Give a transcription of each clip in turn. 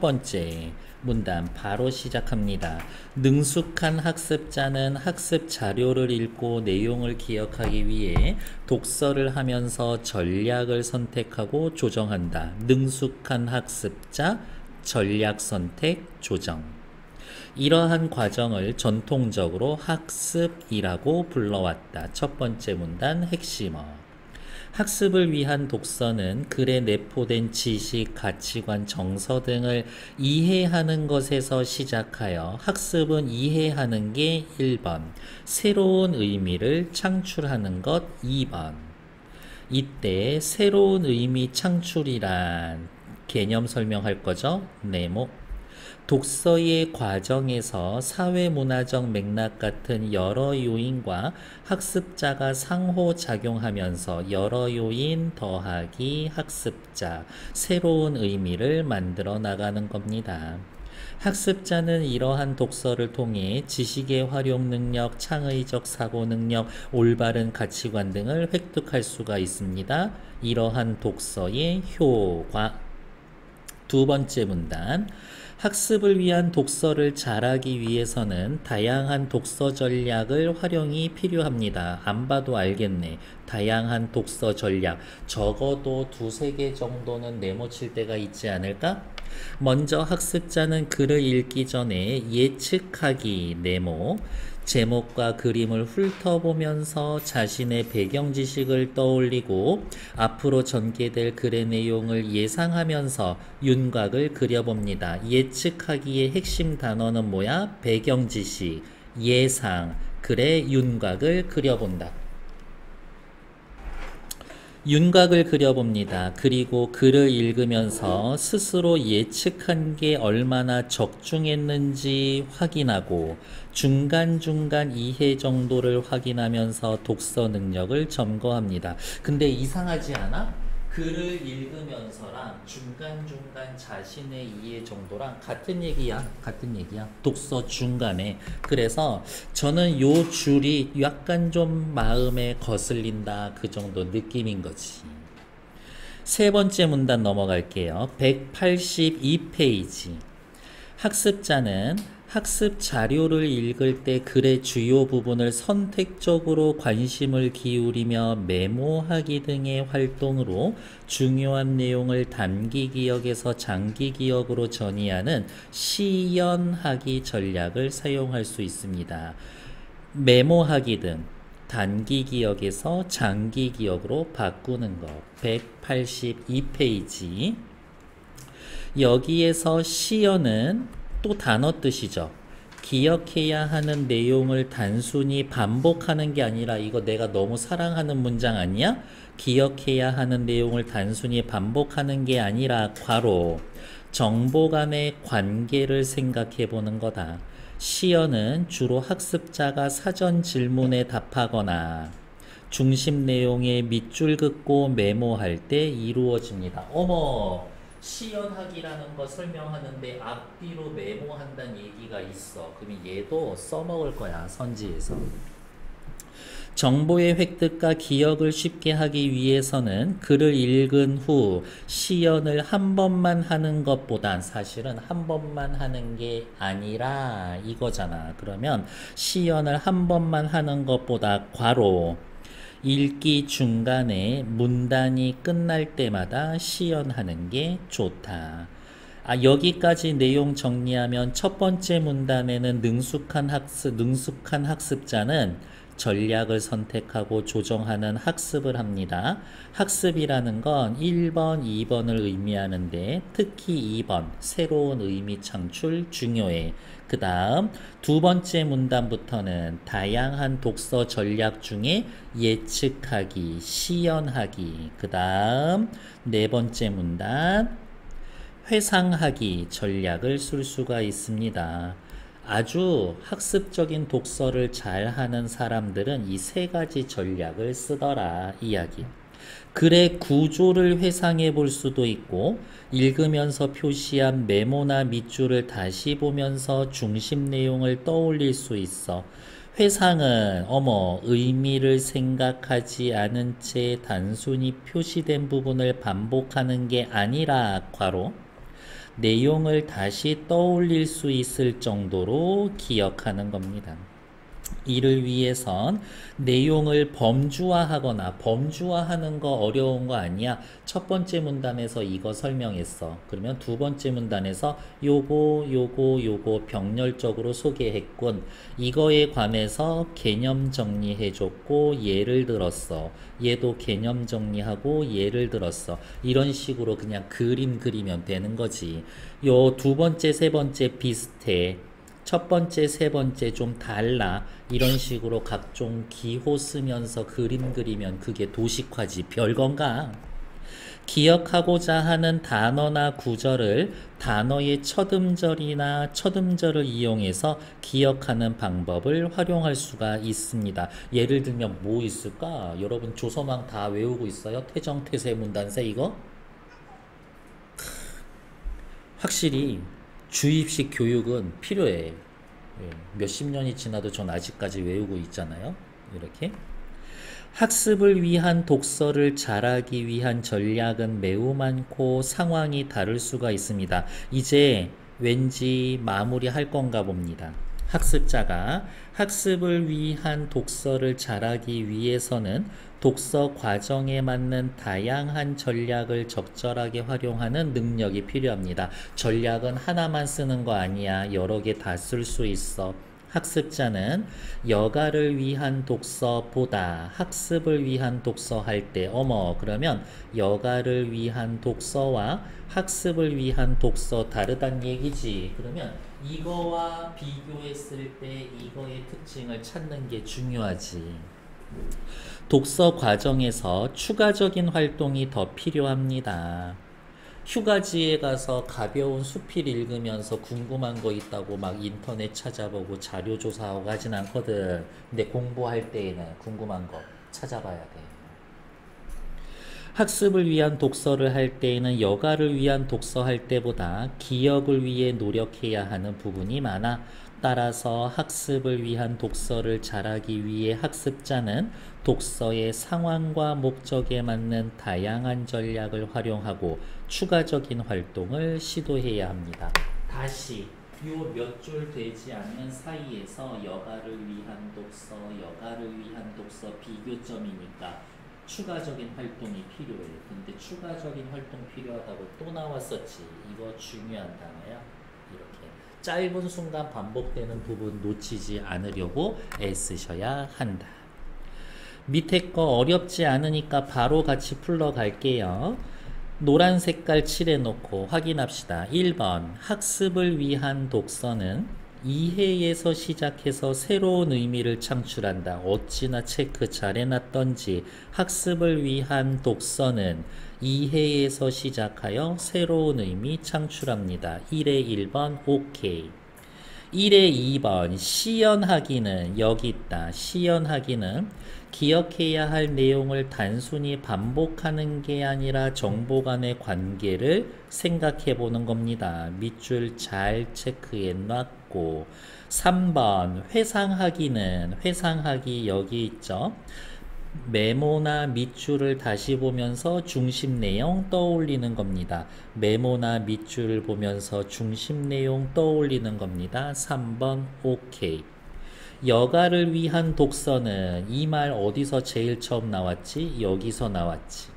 번째 문단 바로 시작합니다. 능숙한 학습자는 학습 자료를 읽고 내용을 기억하기 위해 독서를 하면서 전략을 선택하고 조정한다. 능숙한 학습자, 전략 선택, 조정. 이러한 과정을 전통적으로 학습이라고 불러왔다. 첫 번째 문단 핵심어. 학습을 위한 독서는 글에 내포된 지식, 가치관, 정서 등을 이해하는 것에서 시작하여 학습은 이해하는 게 1번, 새로운 의미를 창출하는 것 2번. 이때 새로운 의미 창출이란 개념 설명할 거죠? 네모. 독서의 과정에서 사회문화적 맥락 같은 여러 요인과 학습자가 상호작용하면서 여러 요인 더하기 학습자, 새로운 의미를 만들어 나가는 겁니다. 학습자는 이러한 독서를 통해 지식의 활용 능력, 창의적 사고 능력, 올바른 가치관 등을 획득할 수가 있습니다. 이러한 독서의 효과. 두 번째 문단. 학습을 위한 독서를 잘하기 위해서는 다양한 독서 전략을 활용이 필요합니다. 안 봐도 알겠네. 다양한 독서 전략. 적어도 두세 개 정도는 네모칠 때가 있지 않을까? 먼저 학습자는 글을 읽기 전에 예측하기 네모, 제목과 그림을 훑어보면서 자신의 배경 지식을 떠올리고 앞으로 전개될 글의 내용을 예상하면서 윤곽을 그려봅니다. 예측하기의 핵심 단어는 뭐야? 배경 지식, 예상, 글의 윤곽을 그려본다. 윤곽을 그려봅니다. 그리고 글을 읽으면서 스스로 예측한 게 얼마나 적중했는지 확인하고 중간중간 이해 정도를 확인하면서 독서 능력을 점검합니다. 근데 이상하지 않아? 글을 읽으면서랑 중간중간 자신의 이해 정도랑 같은 얘기야. 같은 얘기야. 독서 중간에. 그래서 저는 요 줄이 약간 좀 마음에 거슬린다. 그 정도 느낌인 거지. 세 번째 문단 넘어갈게요. 182페이지. 학습자는 학습 자료를 읽을 때 글의 주요 부분을 선택적으로 관심을 기울이며 메모하기 등의 활동으로 중요한 내용을 단기 기억에서 장기 기억으로 전이하는 시연하기 전략을 사용할 수 있습니다. 메모하기 등 단기 기억에서 장기 기억으로 바꾸는 것. 182페이지. 여기에서 시연은 또 단어 뜻이죠. 기억해야 하는 내용을 단순히 반복하는 게 아니라 이거 내가 너무 사랑하는 문장 아니야? 기억해야 하는 내용을 단순히 반복하는 게 아니라 괄호 정보 간의 관계를 생각해 보는 거다. 시연은 주로 학습자가 사전 질문에 답하거나 중심 내용의 밑줄 긋고 메모할 때 이루어집니다. 어머! 시연하기라는 거 설명하는데 앞뒤로 메모한다는 얘기가 있어. 그럼 얘도 써먹을 거야. 선지에서. 정보의 획득과 기억을 쉽게 하기 위해서는 글을 읽은 후 시연을 한 번만 하는 것보단 사실은 한 번만 하는 게 아니라 이거잖아. 그러면 시연을 한 번만 하는 것보다 괄호 읽기 중간에 문단이 끝날 때마다 시연하는 게 좋다. 여기까지 내용 정리하면 첫 번째 문단에는 능숙한 학습자는 전략을 선택하고 조정하는 학습을 합니다. 학습이라는 건 1번, 2번을 의미하는데 특히 2번, 새로운 의미 창출 중요해. 그 다음 두 번째 문단부터는 다양한 독서 전략 중에 예측하기, 시연하기. 그 다음 네 번째 문단 회상하기 전략을 쓸 수가 있습니다. 아주 학습적인 독서를 잘하는 사람들은 이 세 가지 전략을 쓰더라 이야기. 글의 구조를 회상해 볼 수도 있고 읽으면서 표시한 메모나 밑줄을 다시 보면서 중심 내용을 떠올릴 수 있어. 회상은 의미를 생각하지 않은 채 단순히 표시된 부분을 반복하는 게 아니라 괄호 내용을 다시 떠올릴 수 있을 정도로 기억하는 겁니다. 이를 위해선 내용을 범주화하거나 범주화하는 거 어려운 거 아니야. 첫 번째 문단에서 이거 설명했어. 그러면 두 번째 문단에서 요거 병렬적으로 소개했군. 이거에 관해서 개념 정리해줬고 예를 들었어. 얘도 개념 정리하고 예를 들었어. 이런 식으로 그냥 그림 그리면 되는 거지. 요 두 번째, 세 번째 비슷해. 첫 번째, 세 번째 좀 달라. 이런 식으로 각종 기호 쓰면서 그림 그리면 그게 도식화지. 별건가? 기억하고자 하는 단어나 구절을 단어의 첫음절이나 첫음절을 이용해서 기억하는 방법을 활용할 수가 있습니다. 예를 들면 뭐 있을까? 여러분 조서망 다 외우고 있어요? 태정, 태세, 문단세 이거? 확실히 주입식 교육은 필요해. 몇십 년이 지나도 전 아직까지 외우고 있잖아요. 이렇게. 학습을 위한 독서를 잘하기 위한 전략은 매우 많고 상황이 다를 수가 있습니다. 이제 왠지 마무리할 건가 봅니다. 학습자가 학습을 위한 독서를 잘하기 위해서는 독서 과정에 맞는 다양한 전략을 적절하게 활용하는 능력이 필요합니다. 전략은 하나만 쓰는 거 아니야. 여러 개 다 쓸 수 있어. 학습자는 여가를 위한 독서보다 학습을 위한 독서 할 때, 그러면 여가를 위한 독서와 학습을 위한 독서 다르단 얘기지. 그러면 이거와 비교했을 때 이거의 특징을 찾는 게 중요하지. 독서 과정에서 추가적인 활동이 더 필요합니다. 휴가지에 가서 가벼운 수필 읽으면서 궁금한 거 있다고 막 인터넷 찾아보고 자료 조사하고 하진 않거든. 근데 공부할 때에는 궁금한 거 찾아봐야 돼. 학습을 위한 독서를 할 때에는 여가를 위한 독서 할 때보다 기억을 위해 노력해야 하는 부분이 많아. 따라서 학습을 위한 독서를 잘하기 위해 학습자는 독서의 상황과 목적에 맞는 다양한 전략을 활용하고 추가적인 활동을 시도해야 합니다. 다시 요 몇 줄 되지 않는 사이에서 여가를 위한 독서, 여가를 위한 독서 비교점이니까 추가적인 활동이 필요해. 근데 추가적인 활동 필요하다고 또 나왔었지. 이거 중요한 단어야. 이렇게 짧은 순간 반복되는 부분 놓치지 않으려고 애쓰셔야 한다. 밑에 거 어렵지 않으니까 바로 같이 풀러 갈게요. 노란 색깔 칠해놓고 확인합시다. 1번 학습을 위한 독서는 이해에서 시작해서 새로운 의미를 창출한다. 어찌나 체크 잘 해놨던지. 학습을 위한 독서는 이해에서 시작하여 새로운 의미 창출합니다. 1의 1번 오케이. 1의 2번 시연하기는 여기 있다. 시연하기는 기억해야 할 내용을 단순히 반복하는 게 아니라 정보 간의 관계를 생각해 보는 겁니다. 밑줄 잘 체크해 놨고. 3번 회상하기는 회상하기 여기 있죠. 메모나 밑줄을 다시 보면서 중심 내용 떠올리는 겁니다. 메모나 밑줄을 보면서 중심 내용 떠올리는 겁니다. 3번 오케이. 여가를 위한 독서는 이 말 어디서 제일 처음 나왔지? 여기서 나왔지.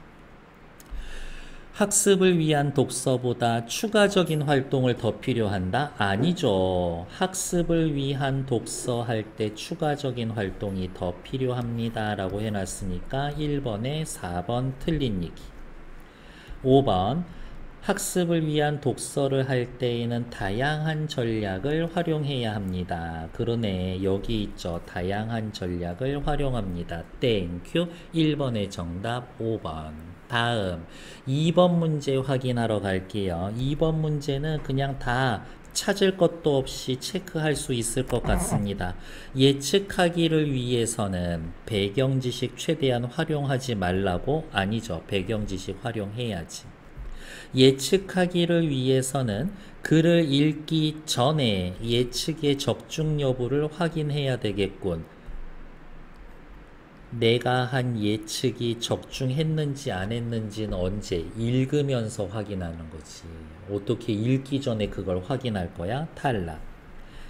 학습을 위한 독서보다 추가적인 활동을 더 필요한다? 아니죠. 학습을 위한 독서 할 때 추가적인 활동이 더 필요합니다. 라고 해놨으니까 1번에 4번 틀린 얘기. 5번 학습을 위한 독서를 할 때에는 다양한 전략을 활용해야 합니다. 그러네. 여기 있죠. 다양한 전략을 활용합니다. 땡큐. 1번의 정답 5번. 다음 2번 문제 확인하러 갈게요. 2번 문제는 그냥 다 찾을 것도 없이 체크할 수 있을 것 같습니다. 예측하기를 위해서는 배경 지식 최대한 활용하지 말라고? 아니죠. 배경 지식 활용해야지. 예측하기를 위해서는 글을 읽기 전에 예측의 적중 여부를 확인해야 되겠군. 내가 한 예측이 적중했는지 안 했는지는 언제? 읽으면서 확인하는 거지. 어떻게 읽기 전에 그걸 확인할 거야? 탈락.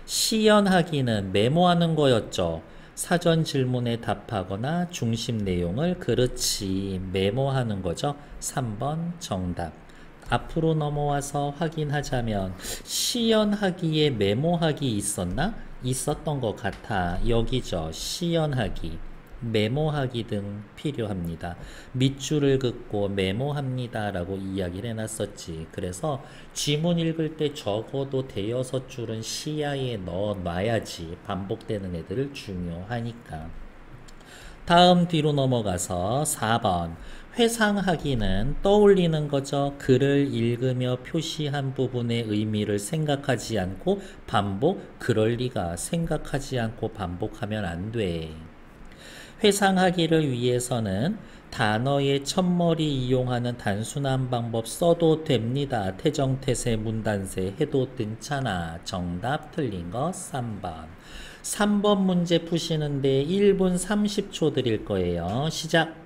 시연하기는 메모하는 거였죠. 사전 질문에 답하거나 중심 내용을 그렇지 메모하는 거죠. 3번 정답. 앞으로 넘어와서 확인하자면 시연하기에 메모하기 있었나? 있었던 것 같아. 여기죠. 시연하기, 메모하기 등 필요합니다. 밑줄을 긋고 메모합니다 라고 이야기를 해놨었지. 그래서 지문 읽을 때 적어도 대여섯 줄은 시야에 넣어놔야지. 반복되는 애들을 중요하니까. 다음 뒤로 넘어가서 4번. 회상하기는 떠올리는 거죠. 글을 읽으며 표시한 부분의 의미를 생각하지 않고 반복. 그럴 리가. 생각하지 않고 반복하면 안 돼. 회상하기를 위해서는 단어의 첫머리 이용하는 단순한 방법 써도 됩니다. 태정태세, 문단세 해도 괜찮아. 정답 틀린 거 3번. 3번 문제 푸시는데 1분 30초 드릴 거예요. 시작.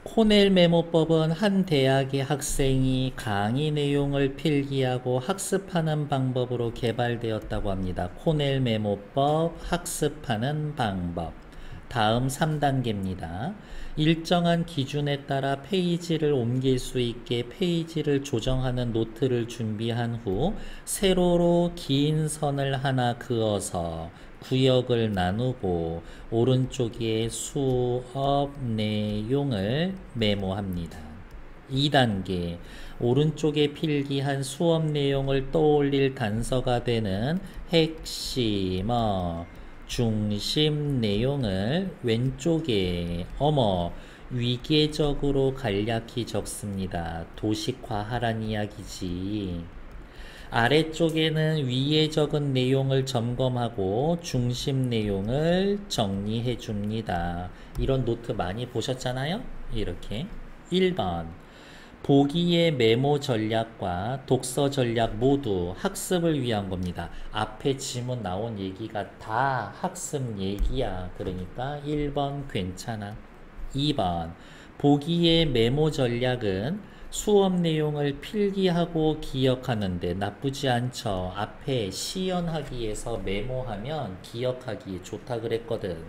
코넬 메모법은 한 대학의 학생이 강의 내용을 필기하고 학습하는 방법으로 개발되었다고 합니다. 코넬 메모법 학습하는 방법. 다음 3단계입니다. 일정한 기준에 따라 페이지를 옮길 수 있게 페이지를 조정하는 노트를 준비한 후 세로로 긴 선을 하나 그어서 구역을 나누고 오른쪽에 수업 내용을 메모합니다. 2단계. 오른쪽에 필기한 수업 내용을 떠올릴 단서가 되는 핵심어 중심 내용을 왼쪽에 위계적으로 간략히 적습니다. 도식화하란 이야기지. 아래쪽에는 위에 적은 내용을 점검하고 중심 내용을 정리해 줍니다. 이런 노트 많이 보셨잖아요? 이렇게. 1번. 보기의 메모 전략과 독서 전략 모두 학습을 위한 겁니다. 앞에 지문 나온 얘기가 다 학습 얘기야. 그러니까 1번 괜찮아. 2번. 보기의 메모 전략은 수업 내용을 필기하고 기억하는데 나쁘지 않죠. 앞에 시연하기에서 메모하면 기억하기 좋다 그랬거든.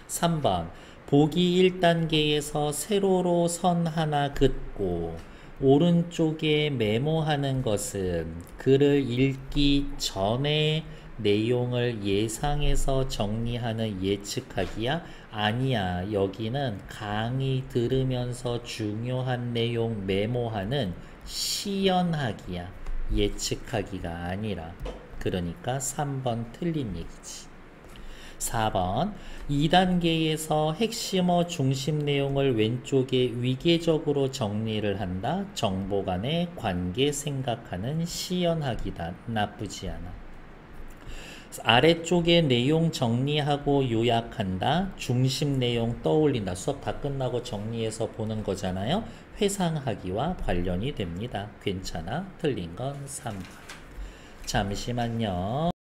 3번. 보기 1단계에서 세로로 선 하나 긋고 오른쪽에 메모하는 것은 글을 읽기 전에 내용을 예상해서 정리하는 예측하기야? 아니야. 여기는 강의 들으면서 중요한 내용 메모하는 시연하기야. 예측하기가 아니라. 그러니까 3번 틀린 얘기지. 4번. 2단계에서 핵심어 중심 내용을 왼쪽에 위계적으로 정리를 한다. 정보 간의 관계 생각하는 시연하기다. 나쁘지 않아. 아래쪽에 내용 정리하고 요약한다. 중심 내용 떠올린다. 수업 다 끝나고 정리해서 보는 거잖아요. 회상하기와 관련이 됩니다. 괜찮아. 틀린 건 3번. 잠시만요.